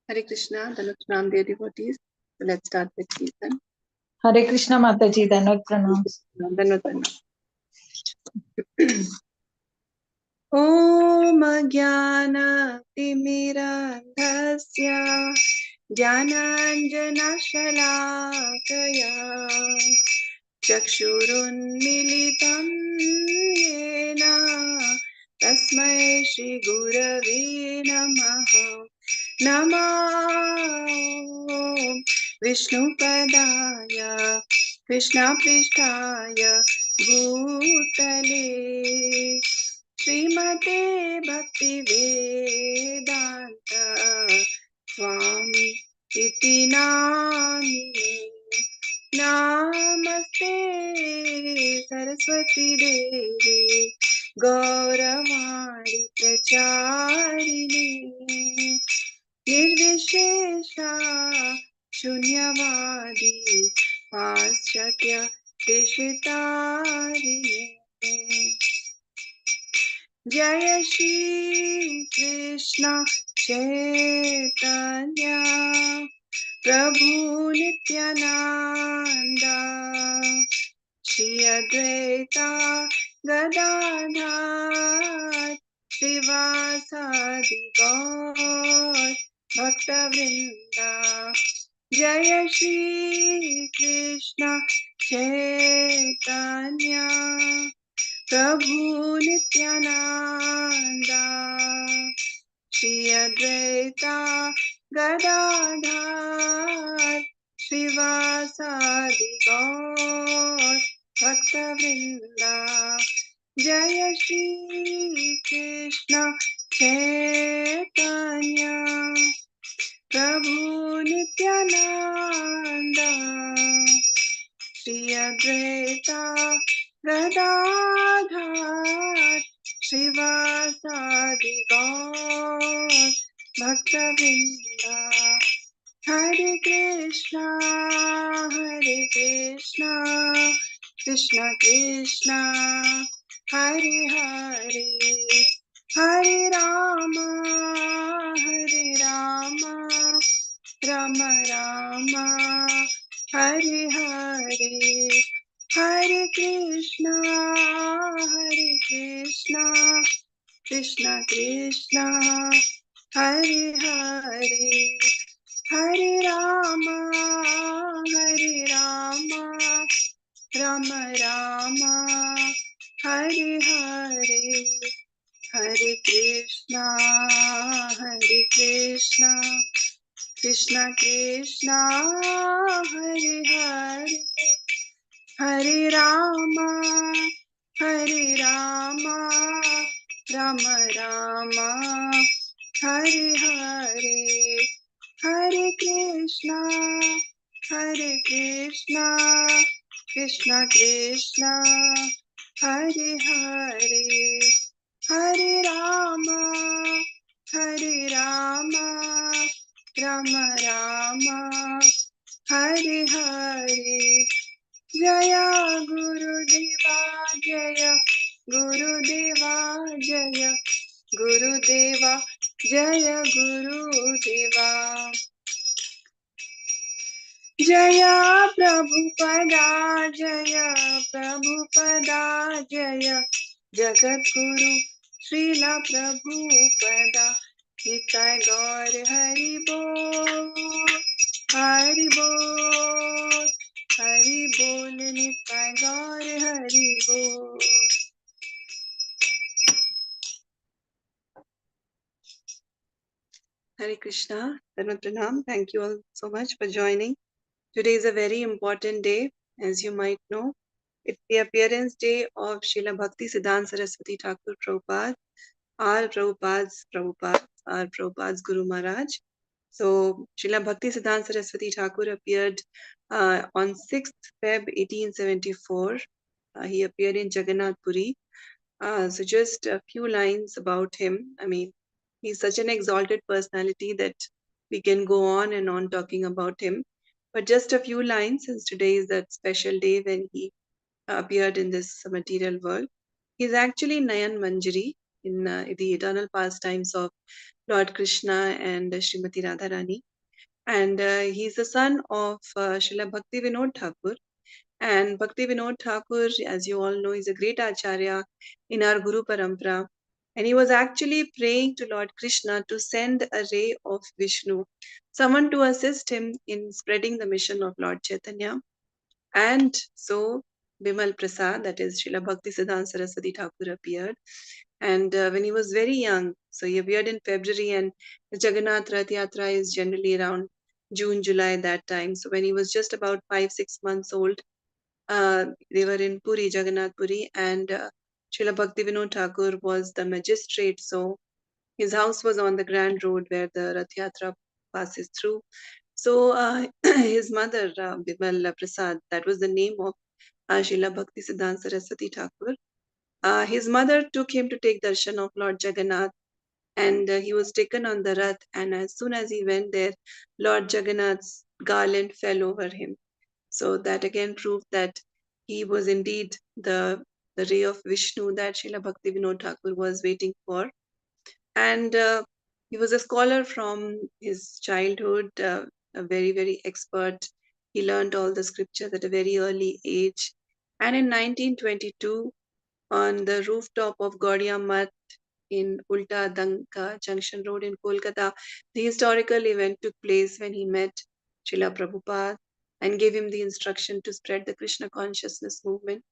Hare Krishna, Dhanutram, dear devotees. So let's start with Kirtan. Hare Krishna Mataji, Dhanut Pranam. Dhanutram. Om Jnana-timirandhasya Jnananjana-shalakaya Chakshurunmilitam yena Tasmai Shri Gurave Namaha Namo Vishnupadaya Krishnapristhaya Bhutale Srimate Bhaktivedanta Swami Iti Namine Namaste Saraswati Devi Gauravani Pracharini Nirvishesha Shunyavadi Paschatya Deshitarini Jaya Shri Krishna Chaitanya Prabhu Nityananda Shri Advaita Gadadhar Srivasadi Gaur Bhakta Vrinda Jaya Shri Krishna Chaitanya Prabhu Nityananda Shri Advaita Gadadhar Srivasadi Gaur Bhakta Vrinda Jaya Shri Krishna Chaitanya Prabhu Nityananda Shri Advaita Gadadhar Srivasadi Gaur Bhakta Vrinda Hare Krishna Krishna Krishna Hare Hare Hare Rama Rama Rama Hare Hare Hare Krishna Krishna Krishna Hare Hare Hare Rama Rama Rama Hare Hare Hare Krishna Krishna Krishna Hare Hare Hare Rama Rama Rama Hare Hare Hare Krishna Krishna Krishna Hare Hare Hare Rama Rama Rama Hare Hare Jaya Gurudeva Jaya Gurudeva Jaya Gurudeva Jaya Gurudeva Jaya Prabhupada Jaya Prabhupada Jaya Jagadguru Srila Prabhupada Nitai Gaur Hari Bol Hari Bol Hari Bol Nitai Gaur Hari Bol. Hare Krishna, Dhanut Pranam. Thank you all so much for joining. Today is a very important day, as you might know. It's the appearance day of Srila Bhakti Siddhanta Saraswati Thakur Prabhupada, our Prabhupada's Guru Maharaj. So, Srila Bhakti Siddhanta Saraswati Thakur appeared on 6th Feb 1874. He appeared in Jagannath Puri. So, just a few lines about him. I mean, he's such an exalted personality that we can go on and on talking about him. But just a few lines, since today is that special day when he appeared in this material world. He's actually Nayan Manjari. in the eternal pastimes of Lord Krishna and Srimati Radharani. And he's the son of Srila Bhakti Vinod Thakur. And Bhakti Vinod Thakur, as you all know, is a great acharya in our Guru Parampara. And he was actually praying to Lord Krishna to send a ray of Vishnu, someone to assist him in spreading the mission of Lord Chaitanya. And so Bimal Prasad, that is Srila Bhakti Siddhanta Saraswati Thakur, appeared. And when he was very young, so he appeared in February, and the Jagannath Rath Yatra is generally around June, July, that time. So when he was just about 5-6 months old, they were in Puri, Jagannath Puri, and Srila Bhakti Vinod Thakur was the magistrate. So his house was on the Grand Road where the Rath Yatra passes through. So his mother, Bimal Prasad, that was the name of Srila Bhakti Siddhanta Saraswati Thakur. His mother took him to take darshan of Lord Jagannath, and he was taken on the Rath. And as soon as he went there, Lord Jagannath's garland fell over him. So that again proved that he was indeed the ray of Vishnu that Srila Bhakti Vinod Thakur was waiting for. And he was a scholar from his childhood, a very, very expert. He learned all the scriptures at a very early age. And in 1922, on the rooftop of Gaudiya Math in Ulta Danka Junction Road in Kolkata, the historical event took place when he met Srila Prabhupada and gave him the instruction to spread the Krishna consciousness movement.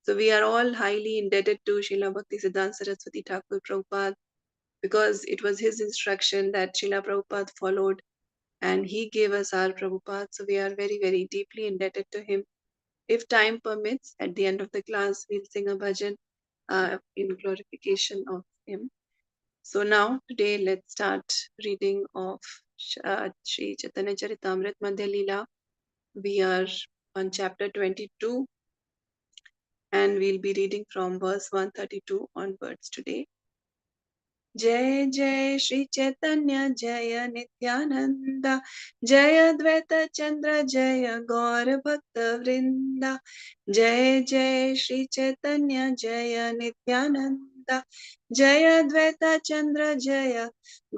So we are all highly indebted to Srila Bhakti Siddhanta Saraswati Thakur Prabhupada, because it was his instruction that Srila Prabhupada followed, and he gave us our Prabhupada. So we are very, very deeply indebted to him. If time permits, at the end of the class, we'll sing a bhajan in glorification of him. So now, today, let's start reading of Sri Chaitanya Charitamrita Madhya Lila. We are on chapter 22, and we'll be reading from verse 132 onwards today. जय जय श्री चैतन्य जय नित्यानंद जय द्वैत चंद्र जय गौर भक्त वृंदा जय जय श्री चैतन्य जय नित्यानंद जय द्वैत चंद्र जय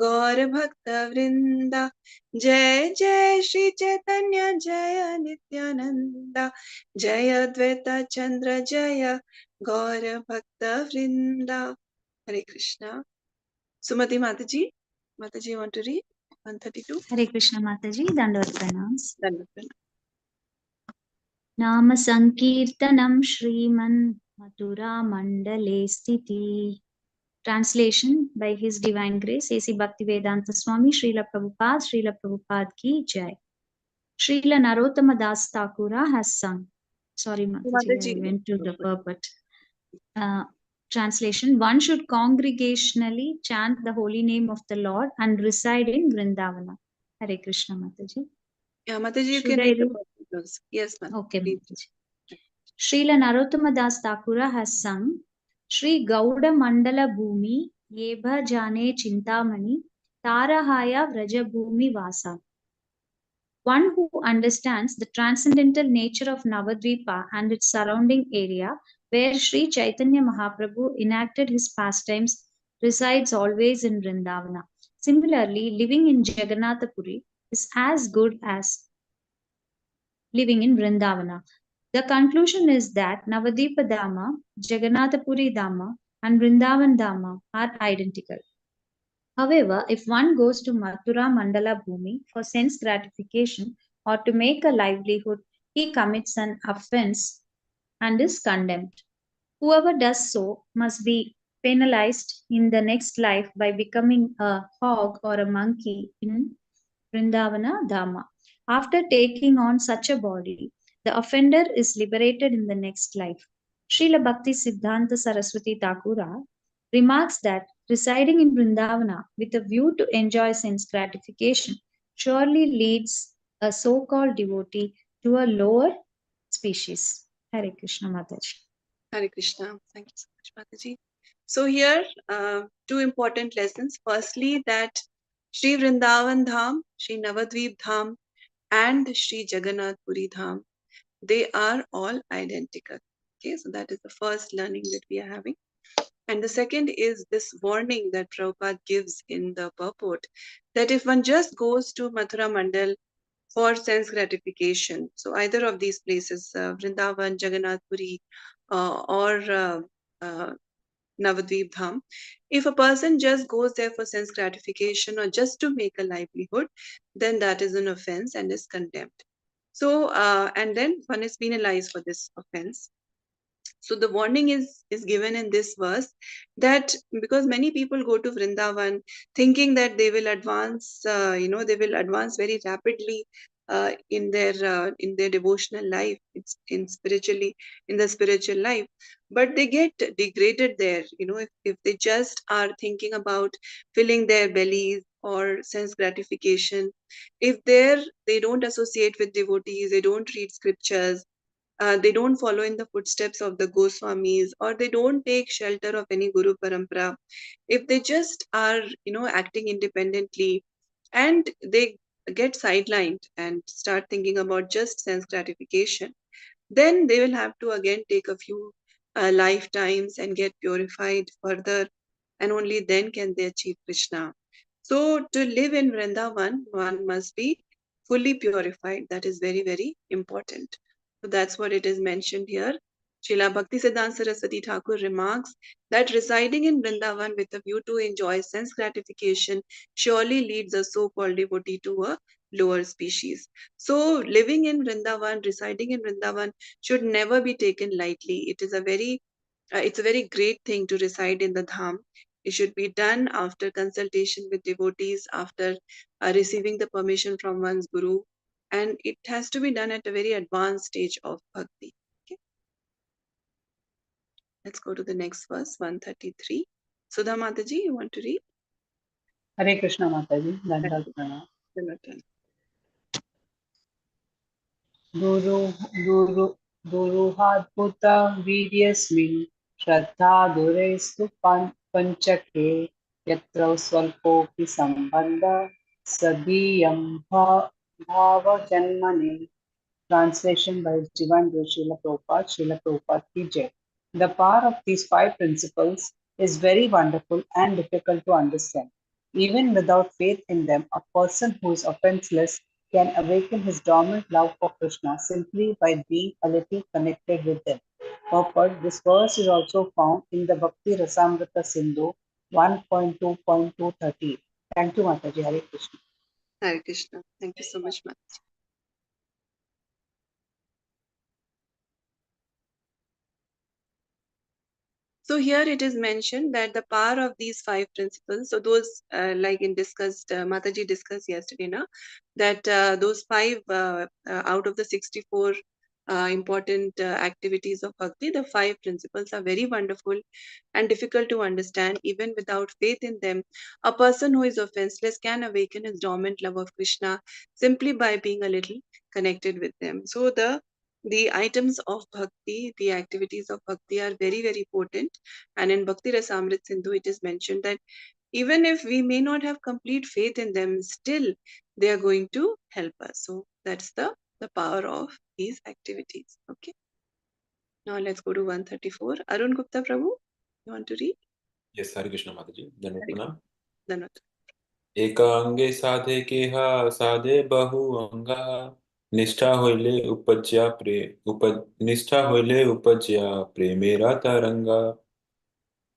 गौर भक्त वृंदा जय जय श्री चैतन्य जय नित्यानंद जय द्वैत चंद्र जय गौर भक्त वृंदा. Hare Krishna. Sumati Mataji, you want to read 132? Hare Krishna Mataji, Dandavat Pranams. Dandavat Pranams. Nama Sankirtanam Shriman Mathura Mandale Sthiti. Translation by His Divine Grace, A.C. Bhaktivedanta Swami, Srila Prabhupada ki Jai. Srila Narottama Das Thakura has sung. Sorry Mataji, I went to the purport. Translation: one should congregationally chant the holy name of the Lord and reside in Vrindavana. Hare Krishna Mataji. Yeah, Mataji, you can read the purport. Yes, Mataji. Okay, Mataji. Srila Narottama Das Thakura has sung Shri Gauda Mandala Bhumi Yebha Jane Chintamani Tarahaya Vraja Bhumi Vasa. One who understands the transcendental nature of Navadvipa and its surrounding area, where Sri Chaitanya Mahaprabhu enacted his pastimes, resides always in Vrindavana. Similarly, living in Jagannathapuri is as good as living in Vrindavana. The conclusion is that Navadvipa Dhamma, Jagannathapuri Dhamma, and Vrindavan Dhamma are identical. However, if one goes to Mathura Mandala Bhumi for sense gratification or to make a livelihood, he commits an offense and is condemned. Whoever does so must be penalized in the next life by becoming a hog or a monkey in Vrindavana Dhamma. After taking on such a body, the offender is liberated in the next life. Srila Bhakti Siddhanta Saraswati Thakura remarks that residing in Vrindavana with a view to enjoy sense gratification surely leads a so-called devotee to a lower species. Hare Krishna Mataji. Hare Krishna. Thank you so much, Mataji. So here, two important lessons. Firstly, that Sri Vrindavan Dham, Sri Navadvip Dham, and Sri Jagannath Puri Dham, they are all identical. Okay, so that is the first learning that we are having. And the second is this warning that Prabhupada gives in the purport, that if one just goes to Mathura Mandal for sense gratification, so either of these places, Vrindavan, Jagannath Puri, or Navadvip Dham, if a person just goes there for sense gratification or just to make a livelihood, then that is an offense and is condemned. So, and then one is penalized for this offense. So the warning is given in this verse, that because many people go to Vrindavan thinking that they will advance, they will advance very rapidly in their devotional life, in the spiritual life, but they get degraded there. If they just are thinking about filling their bellies or sense gratification, if they don't associate with devotees, they don't read scriptures, they don't follow in the footsteps of the Goswamis, or they don't take shelter of any Guru Parampara. If they just are, acting independently, and they get sidelined and start thinking about just sense gratification, then they will have to again take a few lifetimes and get purified further, and only then can they achieve Krishna. So to live in Vrindavan, one must be fully purified. That is very, very important. So that's what it is mentioned here. Srila Bhaktisiddhanta Saraswati Thakur remarks that residing in Vrindavan with a view to enjoy sense gratification surely leads a so-called devotee to a lower species. So living in Vrindavan, residing in Vrindavan should never be taken lightly. It's a very great thing to reside in the Dham. It should be done after consultation with devotees, after receiving the permission from one's guru, and it has to be done at a very advanced stage of bhakti. Okay. Let's go to the next verse, 133. Sudha Mataji, you want to read? Hare Krishna Mataji, Dandavat Pranam. Guru Guru Guruhadbhuta Vidyasmin Shraddha Durestu Panchake Yatra Swalpopi Sambandha Sadiyam Bhava Janmane. Translation by Divine Guru Srila Prabhupada, Srila Prabhupada ki Jai. The power of these five principles is very wonderful and difficult to understand. Even without faith in them, a person who is offenseless can awaken his dormant love for Krishna simply by being a little connected with them. Purport: this verse is also found in the Bhakti Rasamrita Sindhu 1.2.230. Thank you, Mataji. Hare Krishna. Hare Krishna. Thank you so much, Mataji. So here it is mentioned that the power of these five principles, so those like Mataji discussed yesterday, that those five out of the 64 important activities of bhakti, the five principles are very wonderful and difficult to understand. Even without faith in them, a person who is offenseless can awaken his dormant love of Krishna simply by being a little connected with them. So the items of bhakti, the activities of bhakti are very, very potent. And in Bhakti Rasamrit Sindhu, it is mentioned that even if we may not have complete faith in them, still they are going to help us. So that's the power of these activities. Okay. Now let's go to 134. Arun Gupta Prabhu, you want to read? Yes, Hare Krishna Mataji. Dhanapana. Dhanot. एकांगे साधे केहा साधे बहु अंगा निष्ठा होइले उपज्या प्रेमेरा तरंगा.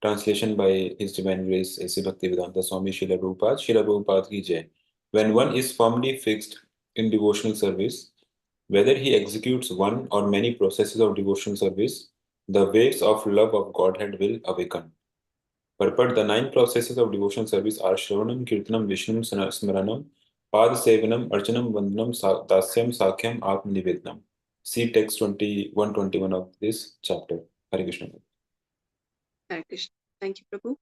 Translation by His Divine Grace A.C. Bhaktivedanta Swami Srila Prabhupada ki Jai. When one is firmly fixed in devotional service, whether he executes one or many processes of devotional service, the waves of love of Godhead will awaken. Purport: the 9 processes of devotional service are Shravanam, Kirtanam, Vishnum, Smaranam, Pad Sevanam, Archanam, Vandanam, Dasyam, Sakhyam, Atmanivednam. See text 121 of this chapter. Hare Krishna. Hare Krishna. Thank you, Prabhu.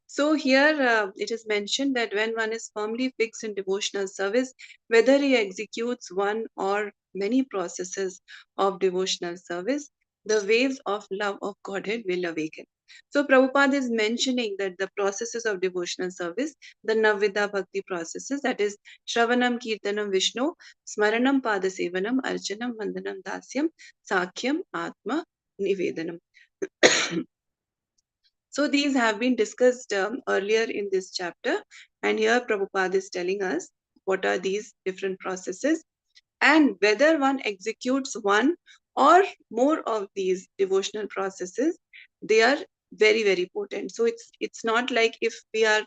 So here it is mentioned that when one is firmly fixed in devotional service, whether he executes one or many processes of devotional service, the waves of love of Godhead will awaken. So Prabhupada is mentioning that the processes of devotional service, the Navvidha Bhakti processes, that is Shravanam, Kirtanam, Vishnu, Smaranam, Padasevanam, Archanam, Vandanam, Dasyam, Sakhyam, Atma, Nivedanam. So these have been discussed earlier in this chapter, and here Prabhupada is telling us what are these different processes and whether one executes one or more of these devotional processes. They are very very potent. So it's not like if we are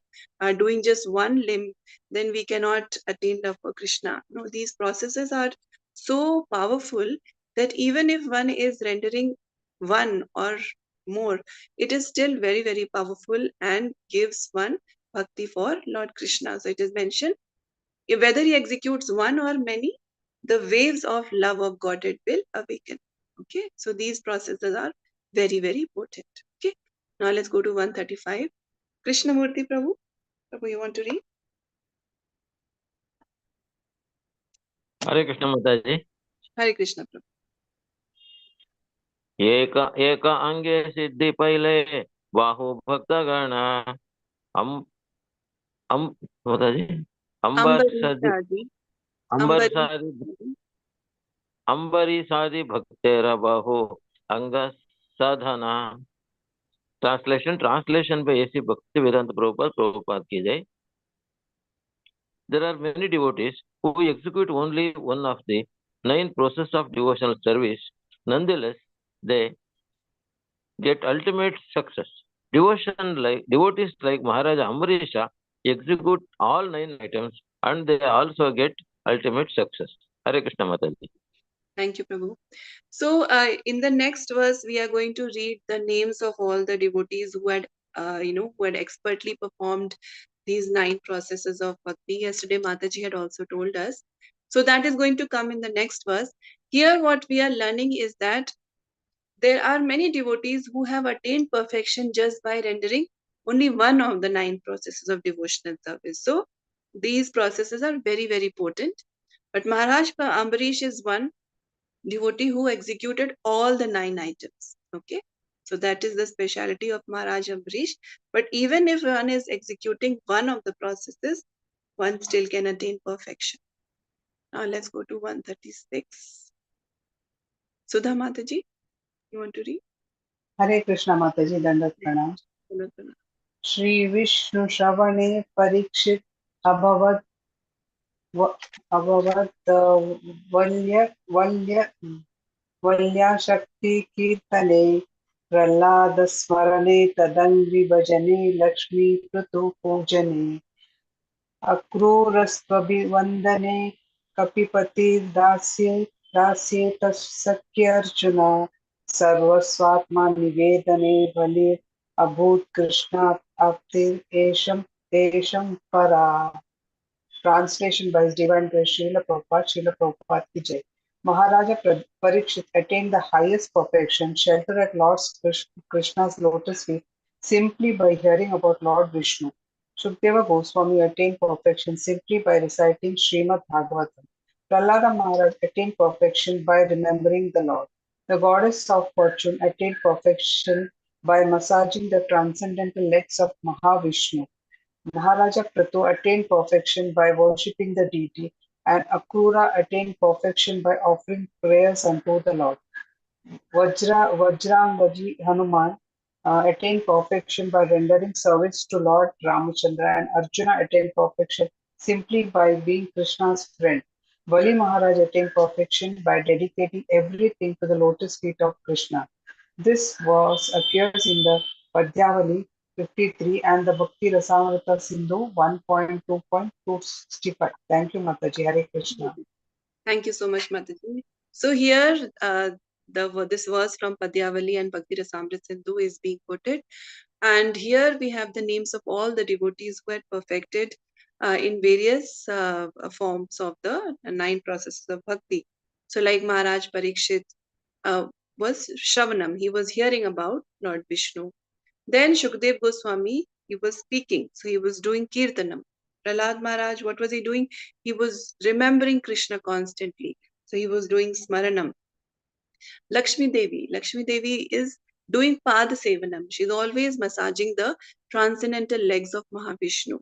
doing just one limb, then we cannot attain love for Krishna. No, these processes are so powerful that even if one is rendering one or more, it is still very very powerful and gives one bhakti for Lord Krishna. So it is mentioned, whether he executes one or many, the waves of love of Godhead will awaken. Okay, so these processes are very, very potent. Okay, now let's go to 135. Krishnamurti Prabhu. Prabhu, you want to read? हरे कृष्ण माताजी। Hare Krishna Prabhu. एक एक अंगे सिद्धि पहले बाहु भक्त गण हम माताजी Ambarishaji. अंबरीसादि भक्तेर बाहु अंग साधना। Translation by A.C. Bhaktivedanta Prabhupada की जय। There are many devotees who execute only one of the 9 processes of devotional service. Nonetheless, they get ultimate success. Devotees like Maharaja Ambarisha execute all 9 items and they also get ultimate success. Hare Krishna Mataji. Thank you, Prabhu. So, in the next verse, we are going to read the names of all the devotees who had, who had expertly performed these 9 processes of bhakti. Yesterday, Mataji had also told us. So, that is going to come in the next verse. Here, what we are learning is that there are many devotees who have attained perfection just by rendering only one of the 9 processes of devotional service. So, these processes are very, very potent. But Maharaj Ambarish is one devotee who executed all the 9 items. Okay, so that is the speciality of Maharaj Ambarish. But even if one is executing one of the processes, one still can attain perfection. Now let's go to 136. Sudha Mataji, you want to read? हरे कृष्ण माताजी, दंडवत प्रणाम। श्री विष्णु श्रवणे परीक्षित अभवत वल्य वल्य वल्याशक्ति कीर्तने प्रह्लाद स्मरणे तदंग्रि भजने लक्ष्मी कृतु पूजने अक्रूरस्त्वभिवन्दने कपिपतिर्दास्ये दास्ये तत्सख्य अर्जुन सर्वस्वात्मा निवेदने बलिर् अभूत् कृष्णात् आप्तिरेषं तेषं परा। Translation by His Divine Grace Srila Prabhupada, Srila Prabhupada ki Jai. Maharaja Parikshit attained the highest perfection, shelter at Lord Krishna's lotus feet, simply by hearing about Lord Vishnu. Shukdeva Goswami attained perfection simply by reciting Srimad Bhagavatam. Prahlada Maharaj attained perfection by remembering the Lord. The goddess of fortune attained perfection by massaging the transcendental legs of Mahavishnu. Maharaja Prathu attained perfection by worshipping the deity, and Akrura attained perfection by offering prayers unto the Lord. Vajrangaji Hanuman attained perfection by rendering service to Lord Ramachandra, and Arjuna attained perfection simply by being Krishna's friend. Bali Maharaj attained perfection by dedicating everything to the lotus feet of Krishna. This verse appears in the Padyavali 53 and the Bhakti Rasamrita Sindhu 1.2.265. Thank you, Mataji. Hare Krishna. Thank you so much, Mataji. So here, this verse from Padyavali and Bhakti Rasamrita Sindhu is being quoted. And here we have the names of all the devotees who had perfected in various forms of the 9 processes of bhakti. So like Maharaj Parikshit was Shravanam, he was hearing about Lord Vishnu. Then Shukdev Goswami, he was speaking, so he was doing Kirtanam. Prahlad Maharaj, what was he doing? He was remembering Krishna constantly, so he was doing Smaranam. Lakshmi Devi is doing Pad Sevanam. She's always massaging the transcendental legs of Mahavishnu.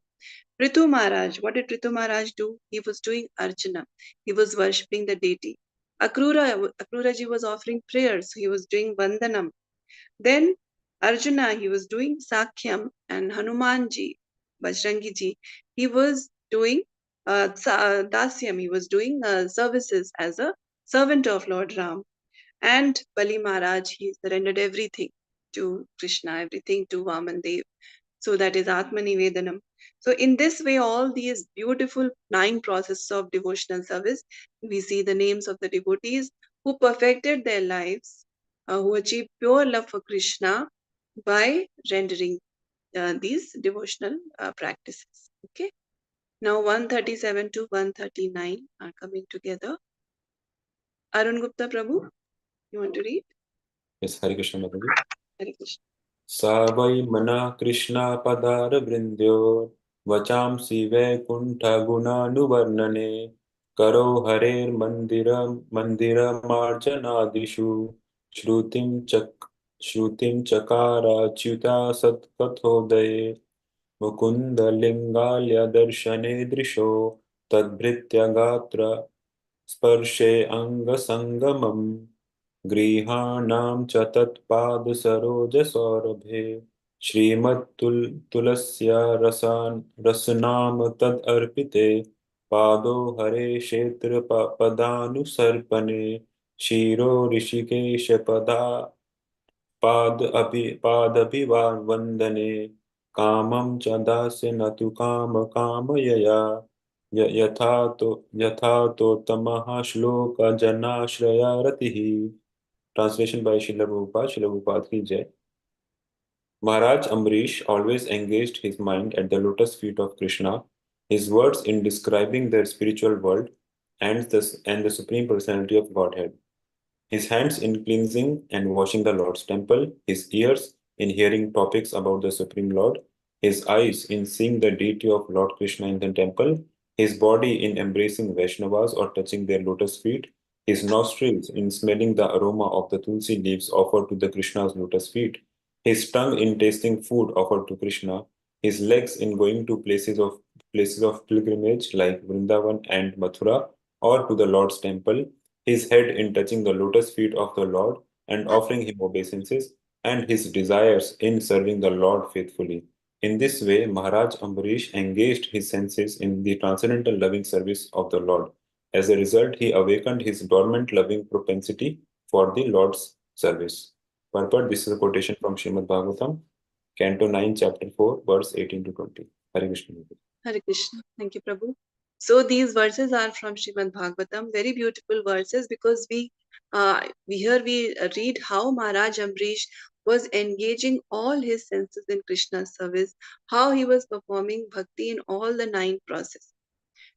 Prithu Maharaj, what did Prithu Maharaj do? He was doing Archana. He was worshipping the deity. Akrura ji was offering prayers. So he was doing Vandanam. Then Arjuna, he was doing Sakhyam, and Hanumanji, Bajrangi ji, he was doing Dasyam, he was doing services as a servant of Lord Ram. And Bali Maharaj, he surrendered everything to Krishna, everything to Vaman Dev. So that is Atmanivedanam. So in this way, all these beautiful 9 processes of devotional service, we see the names of the devotees who perfected their lives, who achieved pure love for Krishna by rendering these devotional practices. Okay. Now 137 to 139 are coming together. Arun Gupta Prabhu, you want to read? Yes, Hare Krishna Mataji. Hare Krishna. सा वै मना कृष्णा पदार वृंद्यो वचांसि वैकुंठ गुणानुवर्णने करो हरेर्मन्दिर मंदिरमार्जनादिषु श्रुतिं चकाराच्युता सत्कथोदये मुकुन्दलिङ्गाल्य दर्शने दृशो तद्भृत्य गात्र स्पर्शे अङ्गसङ्गमम् गृहाणां च तत्पादसरोजसौरभे श्रीमत्तुलस्या रसनाम तदर्पिते पादो हरे क्षेत्र पदानुसर्पणे शिरो ऋषिकेश पादभिवन्दने कामं च दास्य न तु कामयया यथा तो तमः श्लोक जनाश्रया रतिः. Translation by Srila Prabhupada. Srila Prabhupada ki jai. Maharaj Amrish always engaged his mind at the lotus feet of Krishna. His words in describing their spiritual world and the Supreme Personality of Godhead. His hands in cleansing and washing the Lord's temple, his ears in hearing topics about the Supreme Lord, his eyes in seeing the deity of Lord Krishna in the temple, his body in embracing Vaishnavas or touching their lotus feet, his nostrils in smelling the aroma of the tulsi leaves offered to the Krishna's lotus feet, his tongue in tasting food offered to Krishna, his legs in going to places of pilgrimage like Vrindavan and Mathura or to the Lord's temple, his head in touching the lotus feet of the Lord and offering him obeisances, and his desires in serving the Lord faithfully. In this way, Maharaj Ambarish engaged his senses in the transcendental loving service of the Lord. As a result, he awakened his dormant loving propensity for the Lord's service. Purport: this is a quotation from Srimad Bhagavatam, Canto 9, Chapter 4, verse 18 to 20. Hare Krishna. Hare Krishna. Thank you, Prabhu. So these verses are from Srimad Bhagavatam, very beautiful verses because we read how Maharaj Ambrish was engaging all his senses in Krishna's service, how he was performing bhakti in all the 9 processes.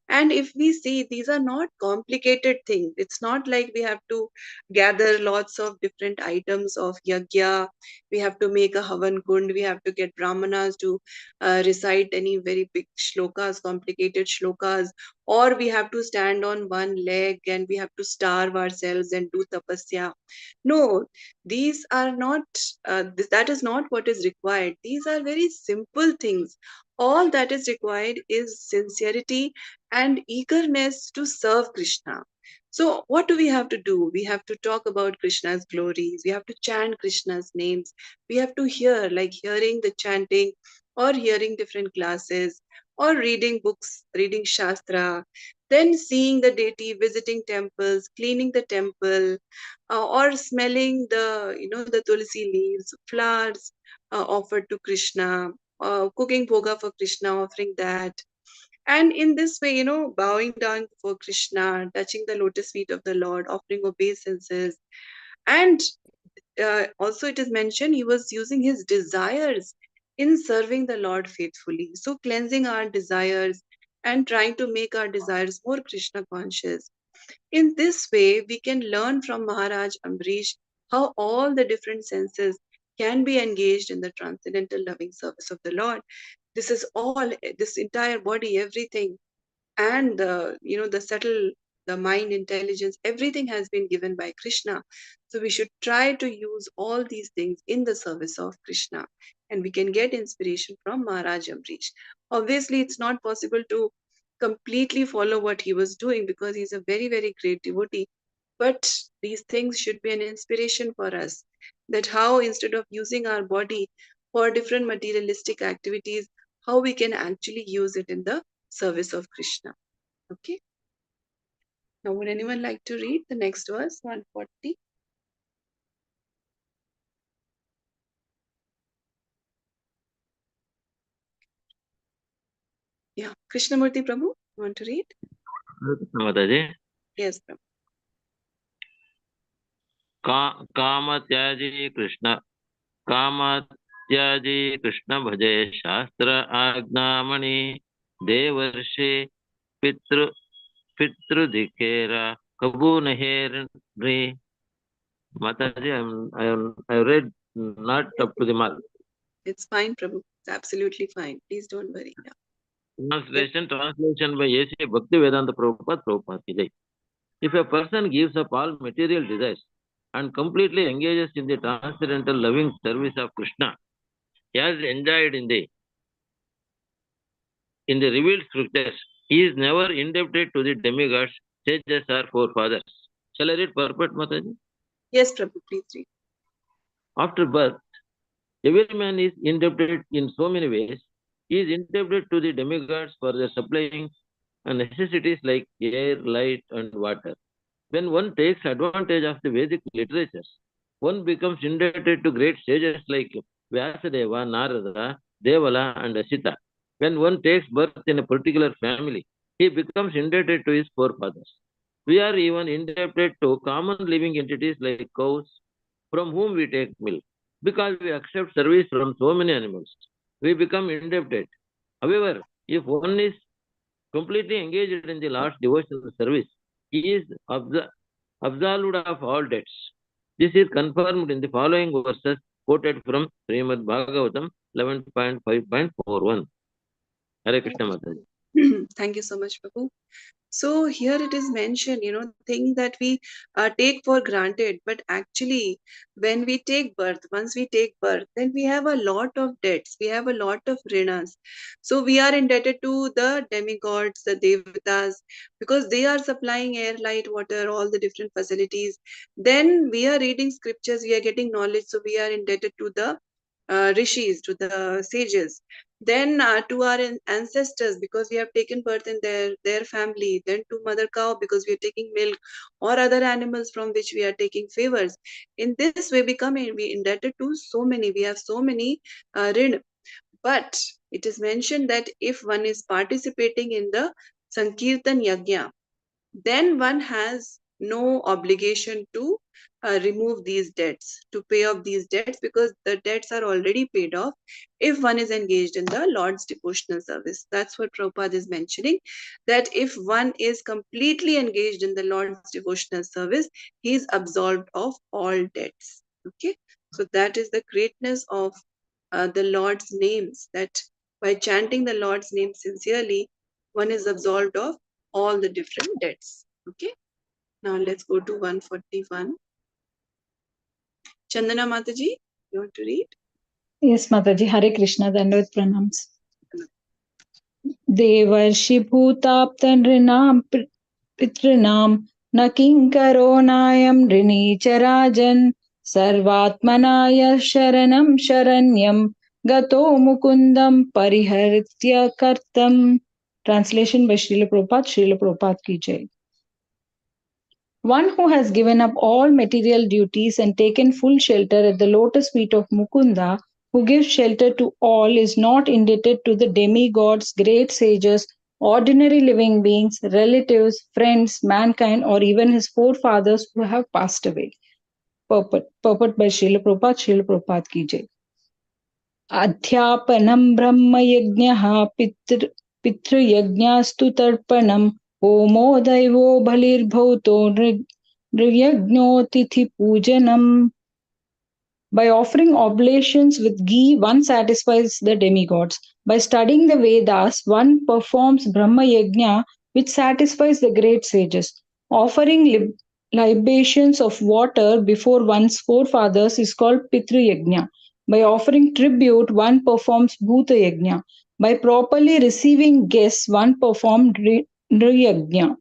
And if we see, these are not complicated things. It's not like we have to gather lots of different items of yagya. We have to make a havan kund. We have to get brahmanas to recite any very big shlokas, complicated shlokas. Or we have to stand on one leg and we have to starve ourselves and do tapasya. No, these are not, that is not what is required. These are very simple things. All that is required is sincerity and eagerness to serve Krishna. So, what do we have to do? We have to talk about Krishna's glories. We have to chant Krishna's names. We have to hear, like hearing the chanting or hearing different classes or reading books, reading Shastra, then seeing the deity, visiting temples, cleaning the temple, or smelling the tulsi leaves, flowers offered to Krishna, cooking bhoga for Krishna, offering that. And in this way, bowing down before Krishna, touching the lotus feet of the Lord, offering obeisances. And also, it is mentioned he was using his desires in serving the Lord faithfully. So, cleansing our desires and trying to make our desires more Krishna conscious. In this way, we can learn from Maharaj Ambrish how all the different senses can be engaged in the transcendental loving service of the Lord. This is all, this entire body, everything, and the subtle, the mind, intelligence, everything has been given by Krishna. So we should try to use all these things in the service of Krishna, and we can get inspiration from Maharaj Ambrish. Obviously, it's not possible to completely follow what he was doing because he's a very, very great devotee. But these things should be an inspiration for us, that how instead of using our body for different materialistic activities, how we can actually use it in the service of Krishna. Okay. Now, would anyone like to read the next verse, 140? Yeah, Krishnamurti Prabhu, you want to read? Mataji. Yes, Prabhu. कामत्याजी Krishna भजे शास्त्र आज्ञामणि देवर्षि पितृधिकेरा कबू नहेर Mataji, I read not up to the mark. It's fine, Prabhu. It's absolutely fine. Please don't worry. Yeah. Translation by A.C. Bhaktivedanta Prabhupada ki jai. If a person gives up all material desires and completely engages in the transcendental loving service of Krishna, he has enjoyed in the revealed scriptures. He is never indebted to the demigods, sages or forefathers. Shall I read purport, Mataji? Yes, Prabhu, please read. After birth, every man is indebted in so many ways. He is indebted to the demigods for their supplying necessities like air, light, and water. When one takes advantage of the Vedic literatures, one becomes indebted to great sages like Vyasadeva, Narada, Devala, and Asita. When one takes birth in a particular family, he becomes indebted to his forefathers. We are even indebted to common living entities like cows, from whom we take milk. Because we accept service from so many animals, we become indebted. However, if one is completely engaged in the Lord's devotional service, he is absolved of all debts. This is confirmed in the following verses quoted from Srimad Bhagavatam 11.5.41. Hare Krishna Mataji. Thank you so much, Prabhu. So here it is mentioned, things that we take for granted, but actually, when we take birth, once we take birth, then we have a lot of debts, we have a lot of rinas. So we are indebted to the demigods, the devatas, because they are supplying air, light, water, all the different facilities. Then we are reading scriptures, we are getting knowledge, so we are indebted to the rishis, to the sages, then to our ancestors because we have taken birth in their family, then to mother cow because we are taking milk, or other animals from which we are taking favors. In this way we indebted to so many, we have so many rin. But it is mentioned that if one is participating in the sankirtan yajna, then one has no obligation to remove these debts, to pay off these debts, because the debts are already paid off if one is engaged in the Lord's devotional service. That's what Prabhupada is mentioning, that if one is completely engaged in the Lord's devotional service, he is absolved of all debts. Okay, so that is the greatness of the Lord's names, that by chanting the Lord's name sincerely, one is absolved of all the different debts. Okay, now let's go to 141. Chandana Mataji, you want to read? Yes, Mataji. Hare Krishna, Dandavat Pranams. देवर्षि भूताप्तनृणां पितॄणां न किङ्करो नायं ऋणी च राजन् सर्वात्मनाय शरणं शरण्यं गतो मुकुन्दं परिहृत्य कर्तम्. Translation by Srila Prabhupada ki jai. One who has given up all material duties and taken full shelter at the lotus feet of Mukunda, who gives shelter to all, is not indebted to the demigods, great sages, ordinary living beings, relatives, friends, mankind, or even his forefathers who have passed away. Purport by Srila Prabhupada ki jai. अध्यापनं ब्रह्मयज्ञः पितृयज्ञास्तु तर्पणम् होमो दैवो बलिर्भूतो नृयज्ञोतिथिपूजनम्. By offering oblations with ghee, one satisfies the demigods. By studying the Vedas, one performs Brahma Yajna, which satisfies the great sages. Offering libations of water before one's forefathers is called Pitru Yajna. By offering tribute, one performs Bhuta Yajna. By properly receiving guests, one performs Nriyajna.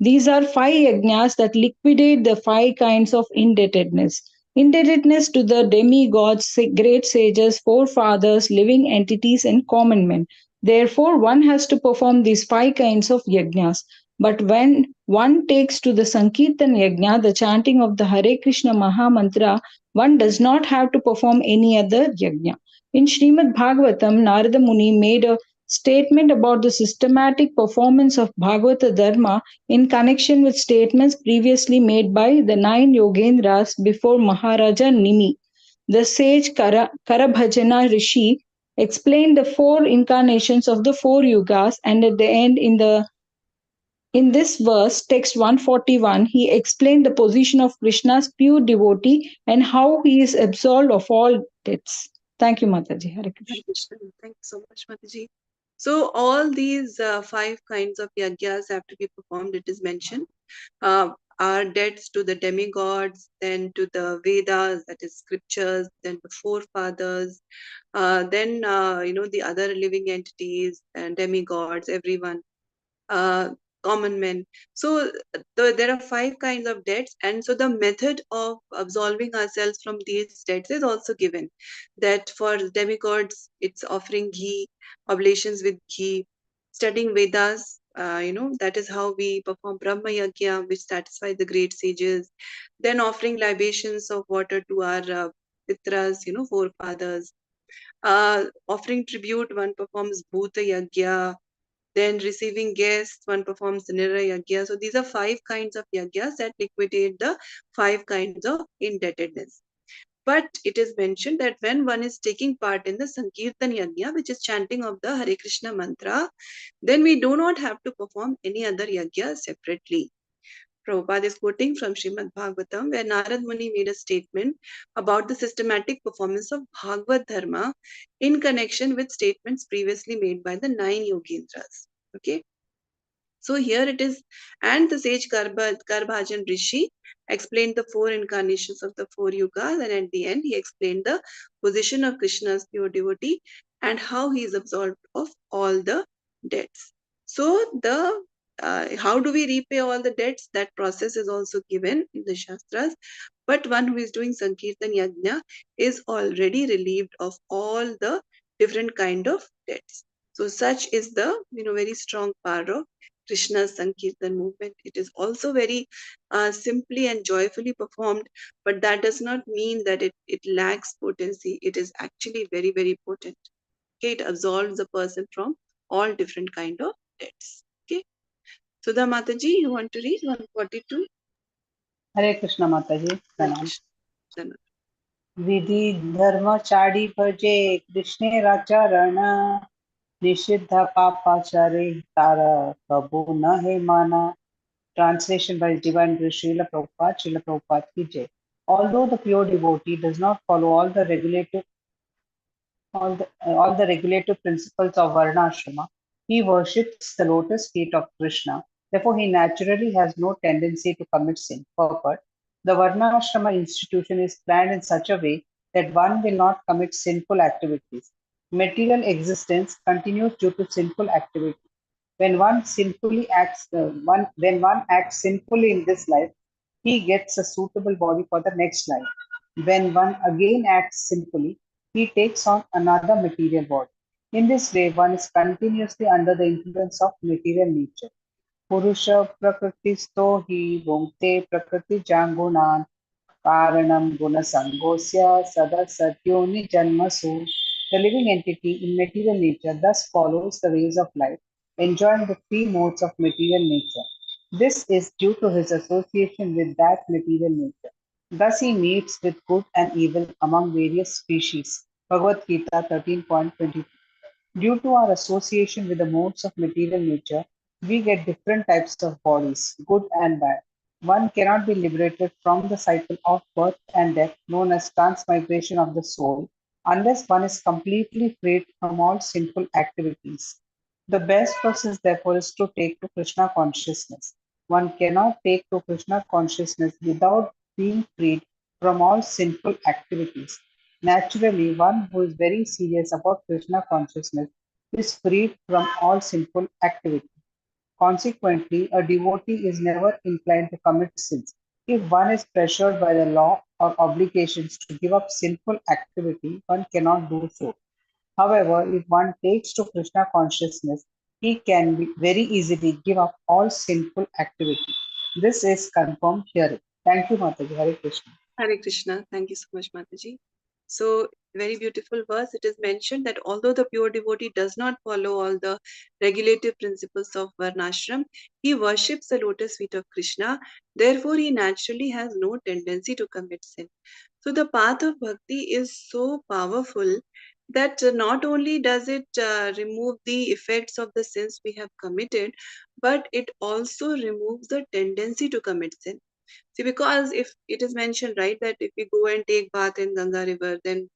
These are 5 yajnas that liquidate the 5 kinds of indebtedness. Indebtedness to the demigods, great sages, forefathers, living entities, and common men. Therefore, one has to perform these 5 kinds of yajnas. But when one takes to the Sankirtan yajna, the chanting of the Hare Krishna Maha Mantra, one does not have to perform any other yajna. In Srimad Bhagavatam, Narada Muni made a statement about the systematic performance of Bhagavata Dharma in connection with statements previously made by the 9 Yogendras before Maharaja Nimi. The sage Karabhajana Rishi explained the 4 incarnations of the 4 yugas, and at the end, in this verse, text 141, he explained the position of Krishna's pure devotee and how he is absolved of all debts. Thank you, Mataji. Hare Krishna. Hare Krishna. Thank you so much, Mataji. So all these 5 kinds of yagyas have to be performed, it is mentioned. Are debts to the demigods, then to the Vedas, that is scriptures, then the forefathers, then the other living entities and demigods, everyone, uh, common men. So there are 5 kinds of debts, and so the method of absolving ourselves from these debts is also given. That for demigods, it's offering ghee, oblations with ghee, studying Vedas. That is how we perform Brahma Yajna, which satisfies the great sages. Then offering libations of water to our pitras, forefathers. Offering tribute, one performs Bhuta Yajna. Then receiving guests, one performs Nira Yajna. So these are 5 kinds of yagyas that liquidate the 5 kinds of indebtedness. But it is mentioned that when one is taking part in the Sankirtan Yajna, which is chanting of the Hare Krishna mantra, then we do not have to perform any other yajna separately. Prabhupada is quoting from Srimad Bhagavatam, where Narad Muni made a statement about the systematic performance of Bhagavad Dharma in connection with statements previously made by the 9 Yogendras. Okay. So here it is, and the sage Garbhajan Rishi explained the 4 incarnations of the 4 yugas, and at the end he explained the position of Krishna's pure devotee and how he is absolved of all the debts. So the how do we repay all the debts? That process is also given in the Shastras. But one who is doing Sankirtan Yajna is already relieved of all the different kind of debts. So such is the very strong power of Krishna's Sankirtan movement. It is also very simply and joyfully performed, but that does not mean that it lacks potency. It is actually very, very potent. Okay, it absolves the person from all different kind of debts. Okay. Sudha Mataji, you want to read 142? Hare Krishna Mataji. Hare Pranam. Krishna. विधि धर्म चाड़ी भजे कृष्णे राचरण निषिद्ध पापाचारे तारा कबू न है माना. Translation by Divine Grace Srila Prabhupada, Srila Prabhupada ki Jai. Although the pure devotee does not follow all the regulative principles of Varna Ashrama, he worships the lotus feet of Krishna. Therefore, he naturally has no tendency to commit sin. Purport: the Varna Ashrama institution is planned in such a way that one will not commit sinful activities. Material existence continues due to sinful activity. When when one acts sinfully in this life, he gets a suitable body for the next life. When one again acts sinfully, he takes on another material body. In this way, one is continuously under the influence of material nature. Purusha prakrististo hi bhukte prakriti jangunan karanam gunasangosya sadasatyoni janmasu. The living entity in material nature thus follows the ways of life, enjoying the free modes of material nature. This is due to his association with that material nature. Thus he meets with good and evil among various species. Bhagavad Gita 13.22. Due to our association with the modes of material nature, we get different types of bodies, good and bad. One cannot be liberated from the cycle of birth and death, known as transmigration of the soul, unless one is completely freed from all sinful activities. The best process, therefore, is to take to Krishna consciousness. One cannot take to Krishna consciousness without being freed from all sinful activities. Naturally, one who is very serious about Krishna consciousness is freed from all sinful activity. Consequently, a devotee is never inclined to commit sins. If one is pressured by the law or obligations to give up sinful activity, one cannot do so. However, if one takes to Krishna consciousness, he can very easily give up all sinful activity. This is confirmed here. Thank you, Mataji. Hare Krishna. Hare Krishna. Thank you so much, Mataji. So, very beautiful verse. It is mentioned that although the pure devotee does not follow all the regulative principles of Varnashram, he worships the lotus feet of Krishna. Therefore, he naturally has no tendency to commit sin. So, the path of bhakti is so powerful that not only does it remove the effects of the sins we have committed, but it also removes the tendency to commit sin. See, because if it is mentioned, right, that if we go and take bath in Ganga river, then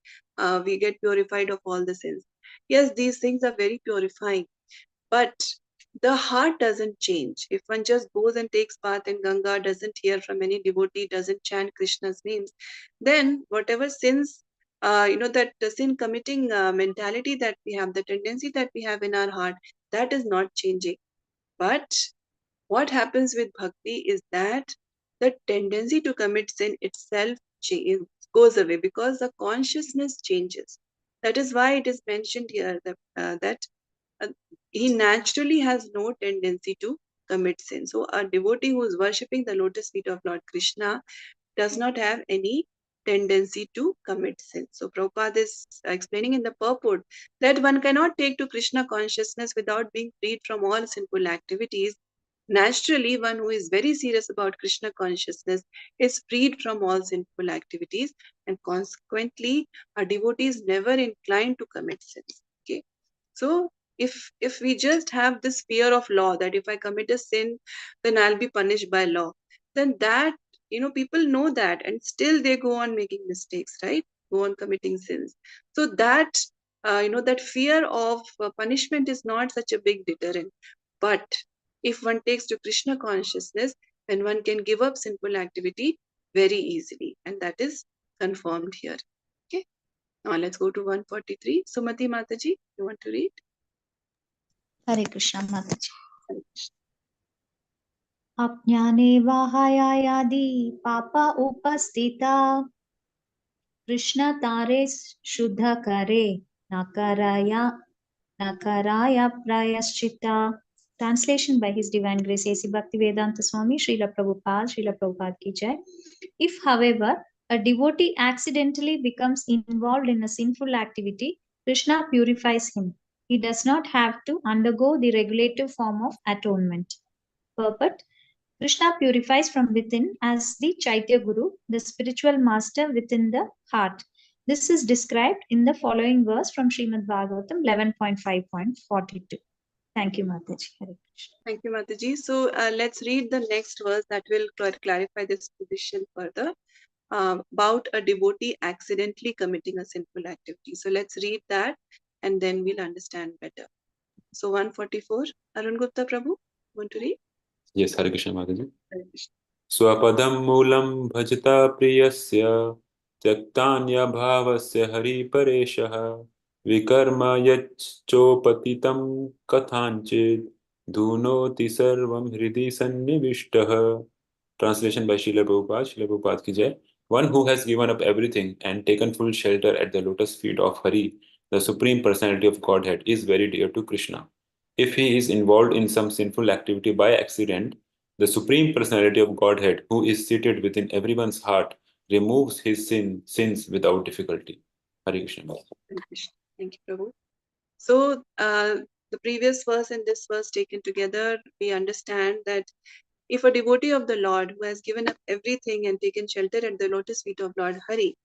we get purified of all the sins. Yes, these things are very purifying, but the heart doesn't change. If one just goes and takes bath in Ganga, doesn't hear from any devotee, doesn't chant Krishna's names, then whatever sins, that the sin committing mentality that we have, the tendency that we have in our heart, that is not changing. But what happens with bhakti is that the tendency to commit sin itself goes away because the consciousness changes. That is why it is mentioned here that uh, he naturally has no tendency to commit sin. So, a devotee who is worshipping the lotus feet of Lord Krishna does not have any tendency to commit sin. So, Prabhupada is explaining in the purport that one cannot take to Krishna consciousness without being freed from all sinful activities. Naturally, one who is very serious about Krishna consciousness is freed from all sinful activities, and consequently, a devotee is never inclined to commit sins. Okay, so if we just have this fear of law that if I commit a sin, then I'll be punished by law, then that people know that, and still they go on making mistakes, right? Go on committing sins. So that that fear of punishment is not such a big deterrent. But if one takes to Krishna consciousness, then one can give up sinful activity very easily. And that is confirmed here. Okay. Now let's go to 143. Sumati Mataji, you want to read? Hare Krishna Mataji. Apnyane vahayayadi papa upastita Krishna tare shuddha kare nakaraya prayaschita. Translation by His Divine Grace A.C. Bhaktivedanta Swami Srila Prabhupada ki jai. If, however, a devotee accidentally becomes involved in a sinful activity, Krishna purifies him. He does not have to undergo the regulative form of atonement. Purport: Krishna purifies from within as the Chaitya Guru, the spiritual master within the heart. This is described in the following verse from Srimad Bhagavatam 11.5.42. Thank you, Mataji. Hare Krishna. Thank you, Mataji. So let's read the next verse that will clarify this position further about a devotee accidentally committing a sinful activity. So let's read that and then we'll understand better. So 144, Arun Gupta Prabhu, want to read? Yes, Hare Krishna Mataji. Hare Krishna. Swapadam mulam bhajata priyasya tyaktanya bhavasya hari pareshah vikarma yachopatitam kathanchid dhunoti sarvam hridi sannivishtah. Translation by Srila Prabhupada ki jai. One who has given up everything and taken full shelter at the lotus feet of Hari, the Supreme Personality of Godhead, is very dear to Krishna. If he is involved in some sinful activity by accident, the Supreme Personality of Godhead, who is seated within everyone's heart, removes his sins without difficulty. Hare Krishna. Hare Krishna. Thank you, Prabhu. So the previous verse and this verse taken together, we understand that if a devotee of the Lord who has given up everything and taken shelter at the lotus feet of Lord Hari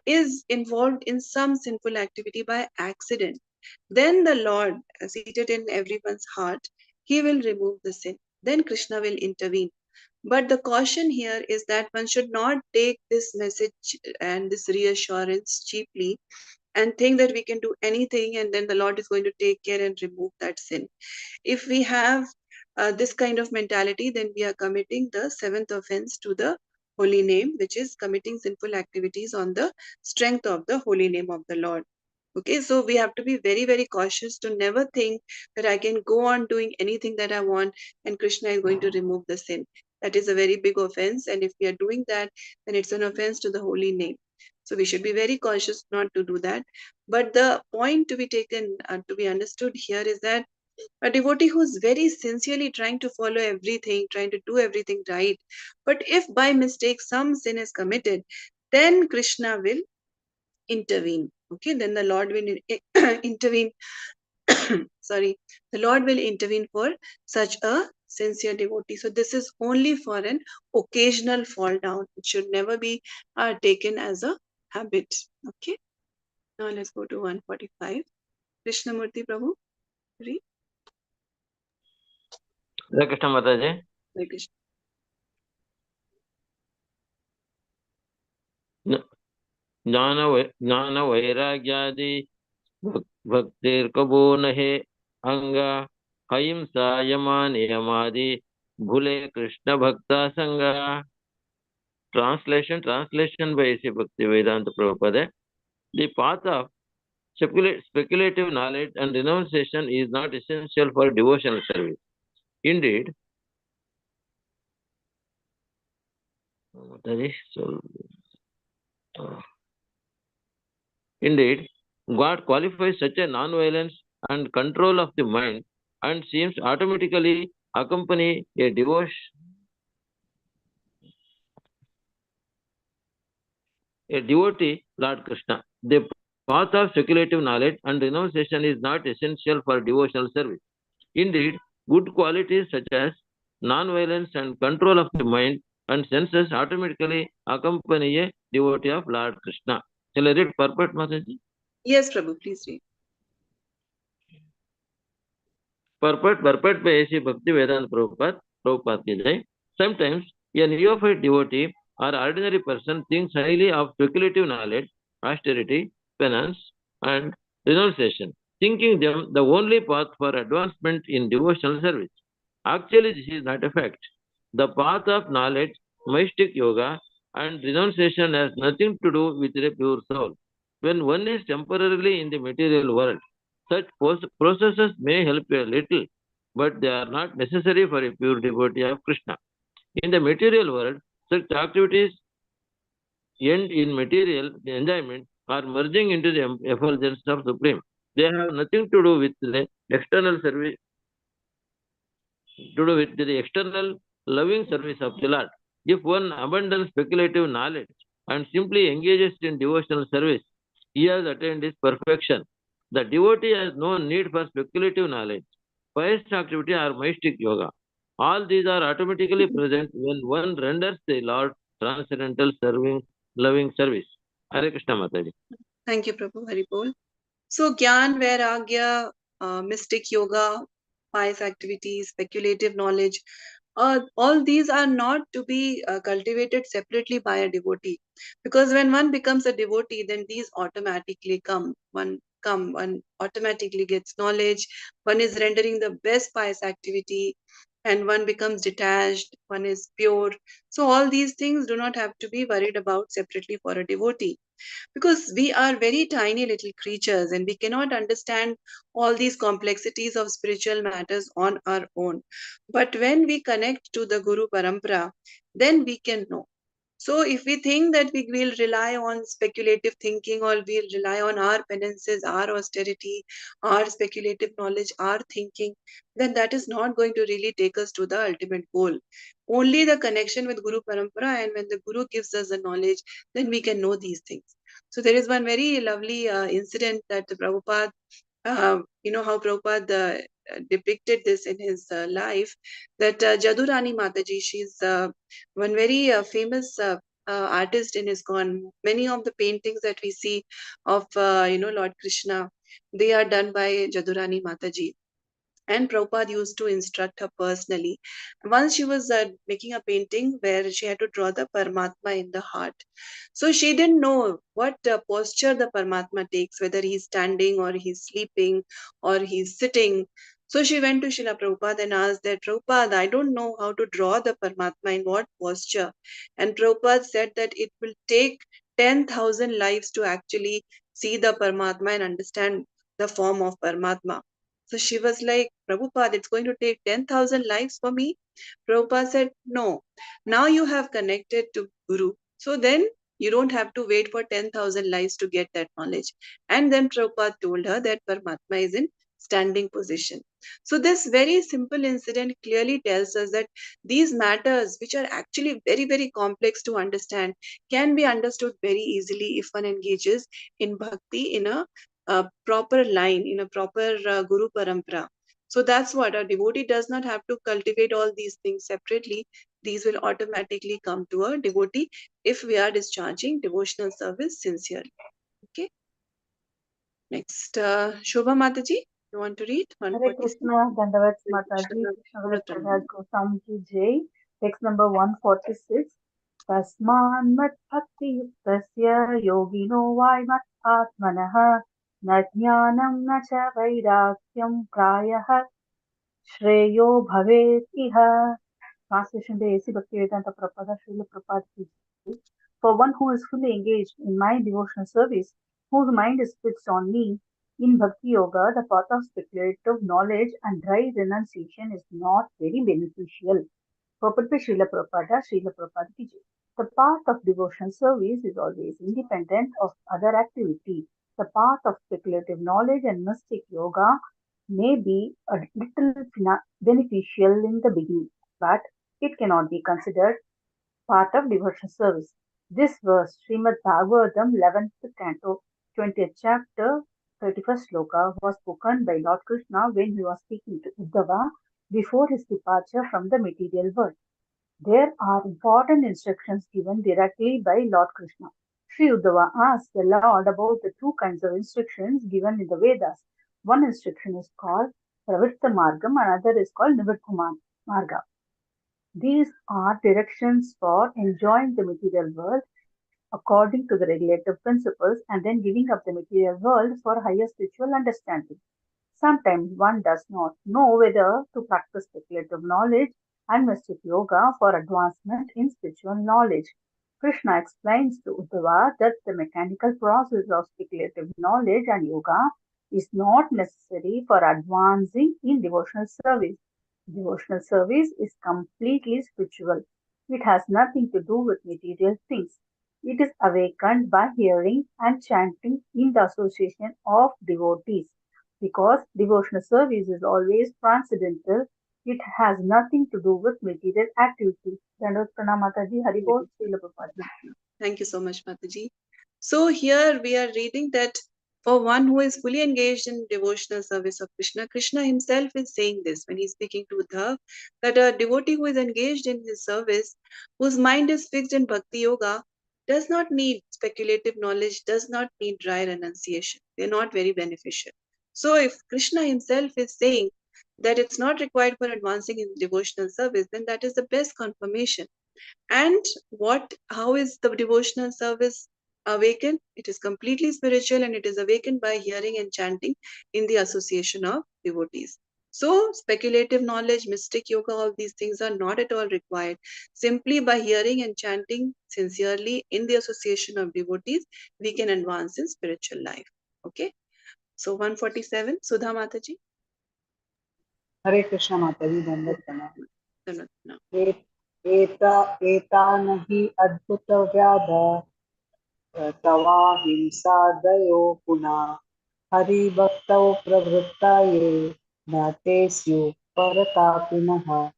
is involved in some sinful activity by accident, then the Lord, seated in everyone's heart, he will remove the sin. Then Krishna will intervene. But the caution here is that one should not take this message and this reassurance cheaply and think that we can do anything and then the Lord is going to take care and remove that sin. If we have this kind of mentality, then we are committing the seventh offense to the holy name, which is committing sinful activities on the strength of the holy name of the Lord. Okay, so we have to be very, very cautious to never think that I can go on doing anything that I want and Krishna is going to remove the sin. That is a very big offense. And if we are doing that, then it's an offense to the holy name. So we should be very cautious not to do that. But the point to be taken, to be understood here is that a devotee who's very sincerely trying to follow everything, trying to do everything right, but if by mistake some sin is committed, then Krishna will intervene. Okay, then the Lord will intervene. Sorry, the Lord will intervene for such a sincere devotee. So this is only for an occasional fall down. It should never be taken as a habit. Okay, now let's go to 145. Krishnamurti Prabhu, read. Hare Krishna Mataji. Hare Krishna. ज्ञान वैराग्यादि भक्तिर्कबो नहे अंग अहिंसा यमा नियमादि भूले कृष्ण भक्ता संग. Translation by A.C. Bhaktivedanta Prabhupada. The path of speculative knowledge and renunciation is not essential for devotional service. Indeed, God qualifies such a non-violence and control of the mind and seems automatically accompany a devotee, Lord Krishna. The path of speculative knowledge and renunciation is not essential for devotional service. Indeed, good qualities such as non-violence and control of the mind and senses automatically accompany a devotee of Lord Krishna. Shall I read purport, Mataji? Yes, Prabhu, please read. Purport by A.C. Bhaktivedanta Prabhupada ki jai. Sometimes a neophyte devotee or ordinary person thinks highly of speculative knowledge, austerity, penance, and renunciation, thinking them the only path for advancement in devotional service. Actually, this is not a fact. The path of knowledge, mystic yoga, and renunciation has nothing to do with a pure soul. When one is temporarily in the material world, such processes may help a little, but they are not necessary for a pure devotee of Krishna. In the material world, such activities end in material enjoyment or merging into the effulgence of Supreme. They have nothing to do with the external service, to do with the external loving service of the Lord. If one abandons speculative knowledge and simply engages in devotional service, he has attained his perfection. The devotee has no need for speculative knowledge, pious activity, or mystic yoga. All these are automatically present when one renders the Lord transcendental loving service. Hare Krishna Mataji. Thank you, Prabhu. Haribol. So, Gyan, Vairagya, mystic yoga, pious activities, speculative knowledge, all these are not to be cultivated separately by a devotee. Because when one becomes a devotee, then these automatically come. One automatically gets knowledge, one is rendering the best pious activity, and one becomes detached, one is pure. So, all these things do not have to be worried about separately for a devotee, because we are very tiny little creatures and we cannot understand all these complexities of spiritual matters on our own. But when we connect to the Guru Parampara, then we can know. So if we think that we will rely on speculative thinking, or we'll rely on our penances, our austerity, our speculative knowledge, our thinking, then that is not going to really take us to the ultimate goal. Only the connection with Guru Parampara, and when the Guru gives us the knowledge, then we can know these things. So there is one very lovely incident that Prabhupada, how Prabhupada depicted this in his life, that Jadurani Mataji, she's one very famous artist in ISKCON. Many of the paintings that we see of, Lord Krishna, they are done by Jadurani Mataji. And Prabhupada used to instruct her personally. Once she was making a painting where she had to draw the Paramatma in the heart. So she didn't know what posture the Paramatma takes, whether he's standing or he's sleeping or he's sitting. So she went to Srila Prabhupada and asked that, Prabhupada, I don't know how to draw the Paramatma in what posture. And Prabhupada said that it will take 10,000 lives to actually see the Paramatma and understand the form of Paramatma. So she was like, Prabhupada, it's going to take 10,000 lives for me. Prabhupada said, no, now you have connected to Guru. So then you don't have to wait for 10,000 lives to get that knowledge. And then Prabhupada told her that Paramatma is in standing position. So this very simple incident clearly tells us that these matters, which are actually very, very complex to understand, can be understood very easily if one engages in bhakti in a proper line, in a proper Guru Parampara. So that's what a devotee does not have to cultivate all these things separately. These will automatically come to a devotee if we are discharging devotional service sincerely. Okay. Next, Shobha Mataji, you want to read Hare 146? Krishna, Dandavat Mataji, Krishna Prabhat Gosam Ki Jai. Text number 146. Tasman mat bhakti yuktasya yogino vaimat atmanah na jnanam na cha vairakyam prayah shreyo bhavet iha. Translation by A.C. Bhaktivedanta Prabhupada Srila Prabhupada Ki Jai. For one who is fully engaged in my devotional service, whose mind is fixed on me, in Bhakti Yoga, the path of speculative knowledge and dry renunciation is not very beneficial. Purport by Srila Prabhupada, Srila Prabhupada Ki Jai. The path of devotional service is always independent of other activity. The path of speculative knowledge and mystic yoga may be a little beneficial in the beginning, but it cannot be considered part of devotional service. This verse, Srimad Bhagavatam, 11th canto, 20th chapter, 31st sloka, was spoken by Lord Krishna when he was speaking to Uddhava before his departure from the material world. There are important instructions given directly by Lord Krishna. Sri Uddhava asked the Lord about the two kinds of instructions given in the Vedas. One instruction is called Pravritta Margam, another is called Nivritta Marga. These are directions for enjoying the material world according to the regulative principles and then giving up the material world for higher spiritual understanding. Sometimes one does not know whether to practice speculative knowledge and mystic yoga for advancement in spiritual knowledge. Krishna explains to Uddhava that the mechanical process of speculative knowledge and yoga is not necessary for advancing in devotional service. Devotional service is completely spiritual. It has nothing to do with material things. It is awakened by hearing and chanting in the association of devotees. Because devotional service is always transcendental, it has nothing to do with material activity. Dandot Pranam Mataji, Haribol, Srila Prabhupada. Thank you so much, Mataji. So here we are reading that for one who is fully engaged in devotional service of Krishna, Krishna himself is saying this when he's speaking to Uddhav, that a devotee who is engaged in his service, whose mind is fixed in bhakti yoga, does not need speculative knowledge, does not need dry renunciation. They're not very beneficial. So if Krishna himself is saying that it's not required for advancing in devotional service, then that is the best confirmation. And how is the devotional service awakened? It is completely spiritual and it is awakened by hearing and chanting in the association of devotees. So speculative knowledge, mystic yoga, all these things are not at all required. Simply by hearing and chanting sincerely in the association of devotees, we can advance in spiritual life. Okay. So 147, Sudha Mataji. Hare Krishna Mataji, Dandavat Pranam. No. एतान हि अद्भुतव्याध तवाहिंसादयो पुनः हरिभक्तौ प्रवृत्ता ये न ते स्युः परतापिनः.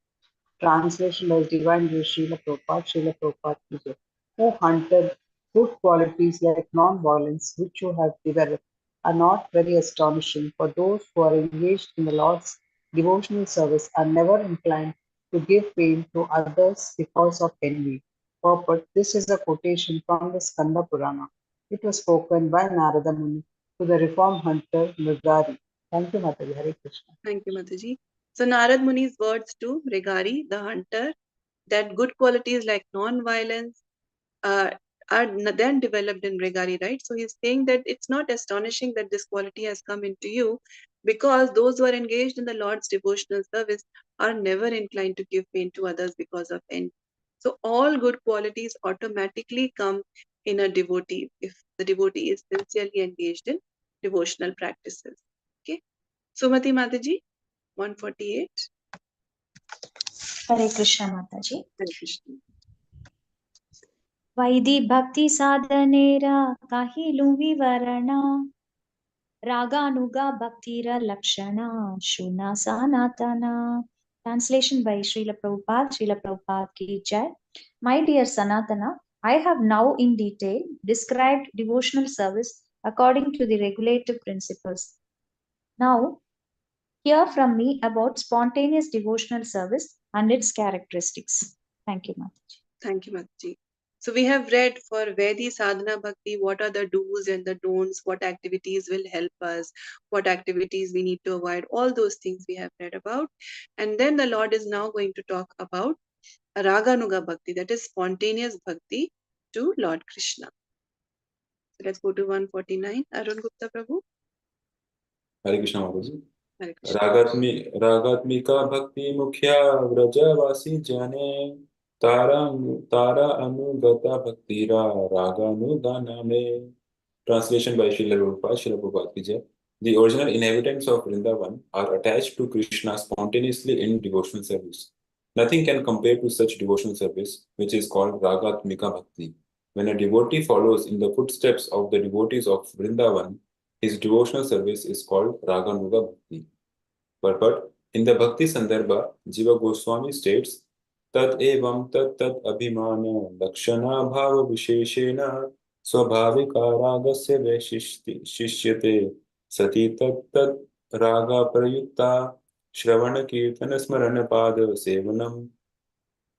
Translation by Divine Grace Srila Prabhupada Ki Jai. Who hunted good qualities like non-violence, which you have developed, are not very astonishing, for those who are engaged in the Lord's devotional service are never inclined to give pain to others because of envy. Purport: this is a quotation from the Skanda Purana. It was spoken by Narada Muni to the reform hunter Mridari. Thank you, Mataji. Hare Krishna. Thank you, Mataji. So Narad Muni's words to Regari, the hunter, that good qualities like non-violence uh, are then developed in Regari, right? So he's saying that it's not astonishing that this quality has come into you, because those who are engaged in the Lord's devotional service are never inclined to give pain to others because of envy. So all good qualities automatically come in a devotee if the devotee is sincerely engaged in devotional practices. Okay. Sumati Mataji, 148. Hare Krishna Mataji. Hare Krishna. Vaidi bhakti sadhanera kahilu vivarana Raganuga Bhaktira Lakshana Shuna Sanatana. Translation by Srila Prabhupada, Srila Prabhupada Ki Jai. My dear Sanatana, I have now in detail described devotional service according to the regulative principles. Now, hear from me about spontaneous devotional service and its characteristics. Thank you, Mataji. Thank you, Mataji. So we have read for Vedi Sadhana Bhakti, what are the do's and the don'ts, what activities will help us, what activities we need to avoid, all those things we have read about. And then the Lord is now going to talk about Raganuga Bhakti, that is spontaneous Bhakti to Lord Krishna. So let's go to 149. Arun Gupta Prabhu. Hare Krishna Mataji. Hare Krishna. रागात्मिका भक्ति मुख्या व्रजवासी जने तारा अनुगता भक्तिरा रागानुगाना में. Translation by Srila Prabhupada ki Jai. The original inhabitants of Vrindavan are attached to Krishna spontaneously in devotional service. Nothing can compare to such devotional service, which is called Ragatmika Bhakti. When a devotee follows in the footsteps of the devotees of Vrindavan, his devotional service is called Raganuga Bhakti. But in the Bhakti Sandarbha, Jiva Goswami states, Tat evam tat abhimana lakshana bhava visheshena swabhavika ragasya vaishishyate sati tat raga prayukta shravana kirtana smarana pada sevanam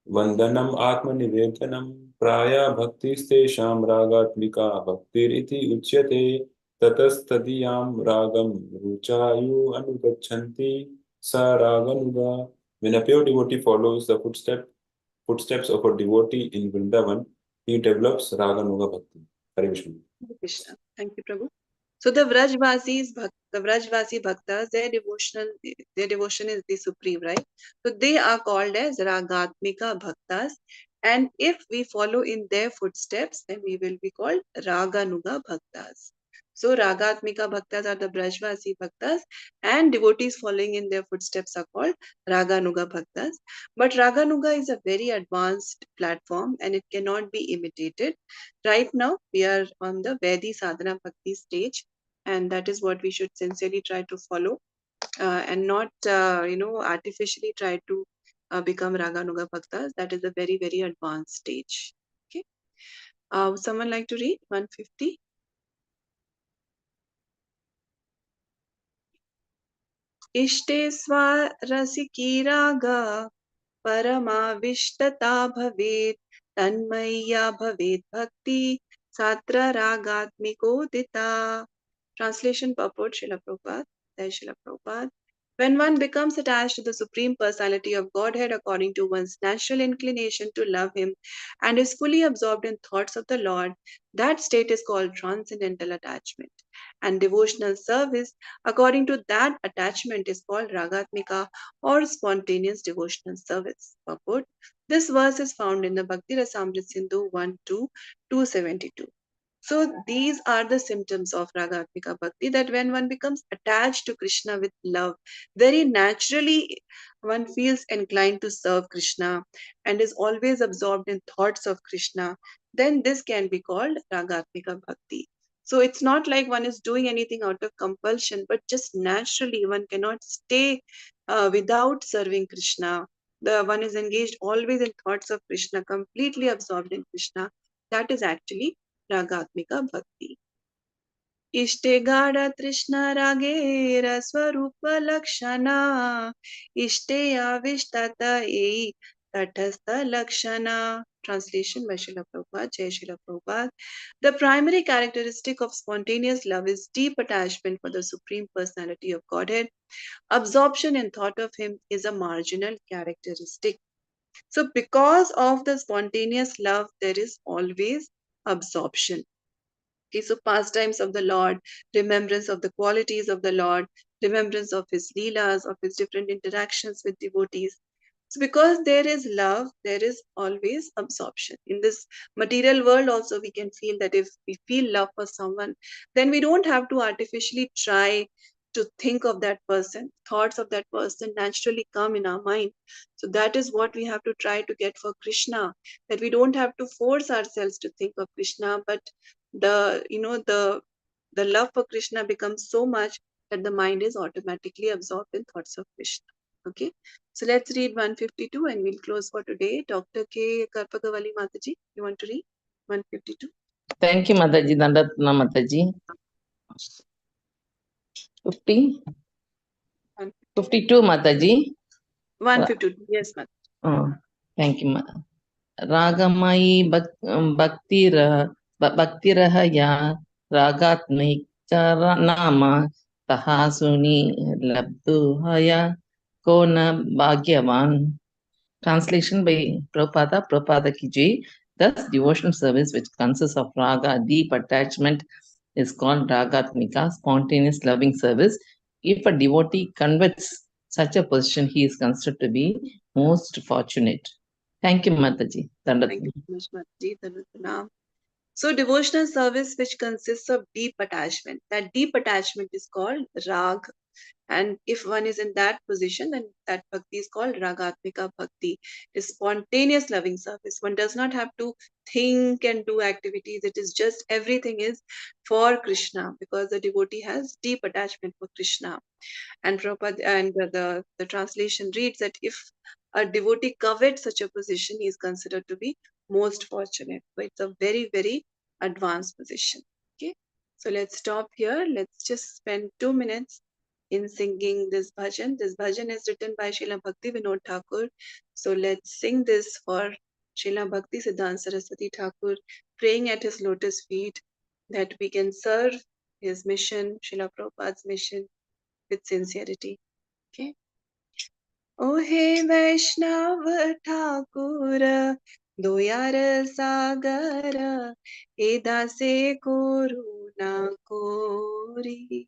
vandanam atmanivedanam praya bhaktistesham ragatmika bhaktiriti uchyate tatastadiyam ragam ruchayu anugachanti sa raganuga. When a pure devotee follows the footsteps of a devotee in Vrindavan, he develops Raganuga Bhakti. Hare Krishna. Hare Krishna. Thank you, Prabhu. So the Vrajvasi Bhaktas, their devotion is the supreme, right? So they are called as Ragatmika Bhaktas. And if we follow in their footsteps, then we will be called Raganuga Bhaktas. So Ragatmika Bhaktas are the Vrajvasi Bhaktas, and devotees following in their footsteps are called Raganuga Bhaktas. But Raganuga is a very advanced platform and it cannot be imitated. Right now, we are on the Vedi Sadhana Bhakti stage, and that is what we should sincerely try to follow and not, artificially try to become Raganuga Bhaktas. That is a very, very advanced stage. Okay. Would someone like to read 150? इष्टे स्वारसिकी रागा परमाविष्टता भवेत् तन्मय्या भवेत् भक्ति Sartre रागात्मिकोदिता. Translation purport Srila Prabhupada. Jai Srila Prabhupada. When one becomes attached to the Supreme Personality of Godhead according to one's natural inclination to love Him and is fully absorbed in thoughts of the Lord, that state is called transcendental attachment. And devotional service according to that attachment is called Ragatmika or spontaneous devotional service. Purport. This verse is found in the Bhakti Rasamrita Sindhu 1-272. So these are the symptoms of Ragatmika Bhakti, that when one becomes attached to Krishna with love, very naturally one feels inclined to serve Krishna and is always absorbed in thoughts of Krishna, then this can be called Ragatmika Bhakti. So it's not like one is doing anything out of compulsion, but just naturally one cannot stay without serving Krishna. The one is engaged always in thoughts of Krishna, completely absorbed in Krishna. That is actually Ragatmika Bhakti. Ishte Gada Trishna Ragera Swarupa Lakshana Ishte Avishtata Ei Tatastha Lakshana. Translation by Srila Prabhupada. Jai Srila Prabhupada. The primary characteristic of spontaneous love is deep attachment for the Supreme Personality of Godhead. Absorption in thought of Him is a marginal characteristic. So because of the spontaneous love, there is always absorption. Okay, so pastimes of the Lord, remembrance of the qualities of the Lord, remembrance of His Leelas, of His different interactions with devotees. So because there is love, there is always absorption. In this material world also, we can feel that if we feel love for someone, then we don't have to artificially try to think of that person. Thoughts of that person naturally come in our mind. So that is what we have to try to get for Krishna, that we don't have to force ourselves to think of Krishna, but the love for Krishna becomes so much that the mind is automatically absorbed in thoughts of Krishna. Okay, so let's read 152 and we'll close for today. Dr. K. Karpagavali Mataji, you want to read 152? Thank you, Mataji. Dandatna Mataji. 52, Mataji. 152, yes, Mataji. Oh, thank you, Ragamai Bhaktirah ya Ragatmik Nama Tahasuni Labduhaya Kona Bhagyavan. Translation by Prabhupada Kiji. Thus, devotional service which consists of raga, deep attachment, is called ragatmika, spontaneous loving service. If a devotee converts such a position, he is considered to be most fortunate. Thank you, Mataji. Thank you so much, Mataji. Dandatanam. So devotional service which consists of deep attachment. That deep attachment is called rag. And if one is in that position, then that bhakti is called ragatmika bhakti. It's spontaneous loving service. One does not have to think and do activities. It is just everything is for Krishna because the devotee has deep attachment for Krishna. And Prabhupada and the translation reads that if a devotee covets such a position, he is considered to be most fortunate. So it's a very, very advanced position. Okay. So let's stop here. Let's just spend 2 minutes in singing this bhajan. This bhajan is written by Srila Bhakti Vinod Thakur. So let's sing this for Srila Bhakti Siddhanta Saraswati Thakur, praying at his lotus feet that we can serve his mission, Srila Prabhupada's mission, with sincerity. Okay. O he Vaishnav Thakur, Doyar Sagar, Eda se koru na kori.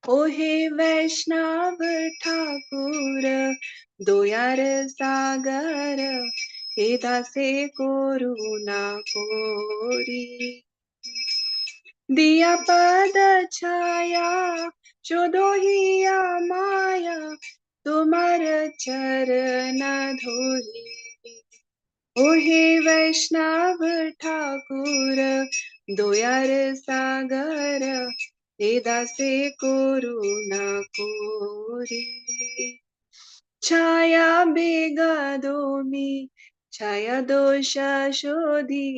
O he Vaishnav Thakur, Doyar Sagar, Eda se koru na kori. दिया पद छाया जो दोहिया माया तुम्हार चरण धोरी ओ हे वैष्णव ठाकुर दोयार सागर हे दासे करुणा कोरी छाया बेगा दोमी छाया दोष शोधी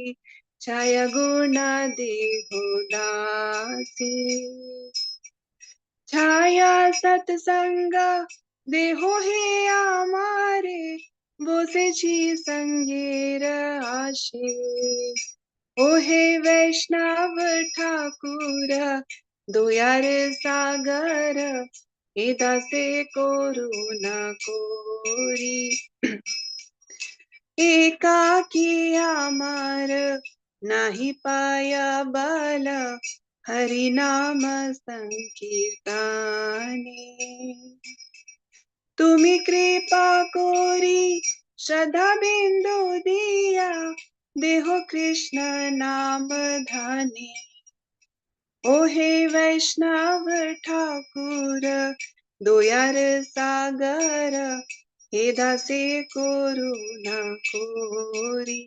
छाया गुणा देहो दासी छाया सत्संग देहो हे आमारे बोसे छी संगेर आशे ओ हे वैष्णव ठाकुर दोयार सागर हे दासे करुणा कोरी एकाकी आमार नाही पाया बल हरि नाम संकीर्तने तुम्ही कृपा कोरी श्रद्धा बिंदु दिया देहो कृष्ण नाम धाने ओ हे वैष्णव ठाकुर दोयार सागर हे दासे करुणा कोरी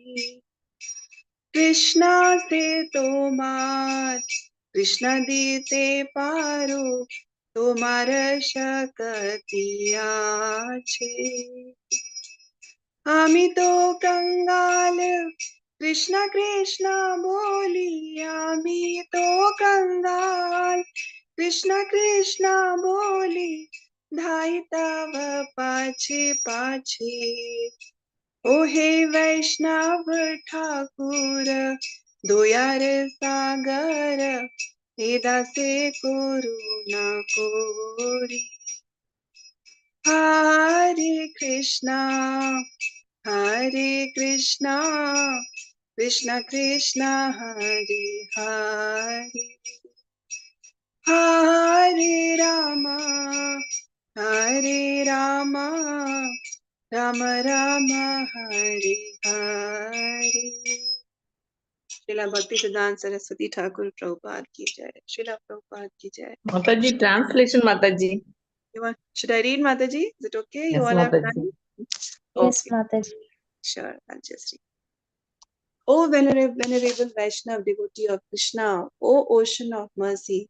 कृष्णा से तोमार कृष्ण दीते पारो तोमार शक्ति आछे आमी तो कंगाल कृष्ण कृष्ण बोली आमी तो कंगाल कृष्ण कृष्ण बोली धाई तव पाछे पाछे ओ हे वैष्णव ठाकुर दोयार सागर हे दासे करुणा कोरी हरे Krishna Krishna Krishna Hare Hare Hare Rama Rama Rama Hare Hare. Srila Bhaktisiddhanta Saraswati Thakur Prabhupada ki jai. Srila Prabhupada ki jai. Mataji, translation, Mataji. Should I read, Mataji? Is it okay? You Yes, all have Mataji. time? Yes, Okay, Mataji. sure. I'll just read. O venerable Vaishnav devotee of Krishna, O ocean of mercy,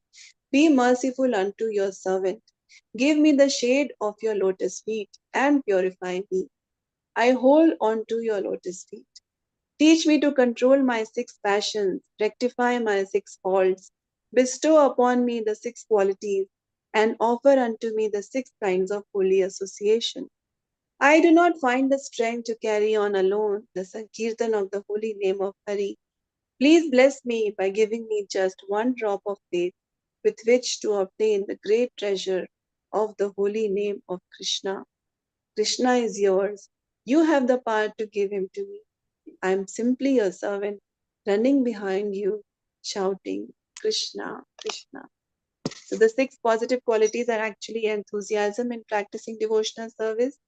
be merciful unto your servant. Give me the shade of your lotus feet and purify me. I hold on to your lotus feet. Teach me to control my 6 passions, rectify my 6 faults, bestow upon me the 6 qualities, and offer unto me the 6 kinds of holy association. I do not find the strength to carry on alone the Sankirtan of the holy name of Hari. Please bless me by giving me just 1 drop of faith with which to obtain the great treasure of the holy name of Krishna. Krishna is yours. You have the power to give him to me. I am simply a servant running behind you, shouting, Krishna, Krishna. So the 6 positive qualities are actually enthusiasm in practicing devotional service,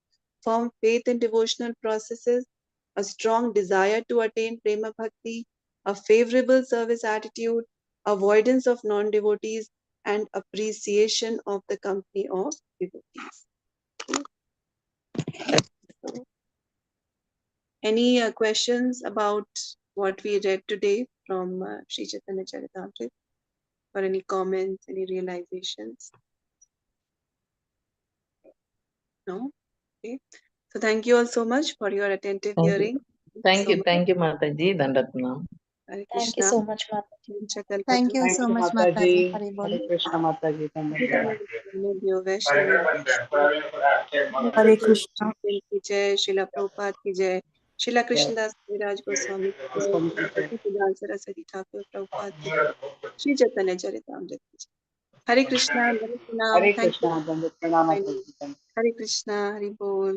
firm faith in devotional processes, a strong desire to attain prema bhakti, a favorable service attitude, avoidance of non-devotees, and appreciation of the company of devotees. So, any questions about what we read today from Sri Chaitanya Charitamrita, or any comments, any realizations? No? Okay. So thank you all so much for your attentive Thank you. hearing. Thank you, So thank you, Mataji. Dandatna. Hare Thank you Krishna. so much, Mataji. Chakal Thank you Thank so you, much, Mataji. Mataji. Hari bol. Hare Krishna, Mataji. Hare Krishna. की जय, श्रीला प्रभुपाद की जय, श्रीला कृष्णदास कविराज गोस्वामी की जय, Goswami ki jai. भक्तिसिद्धांत Saraswati Thakur Prabhupada की जय, श्री चैतन्य चरितामृत की जय. हरे कृष्णा, हरे प्रणाम. Hare Thank you. Krishna, Dandat Pranam, Mataji. Hare Krishna, Hari Bol.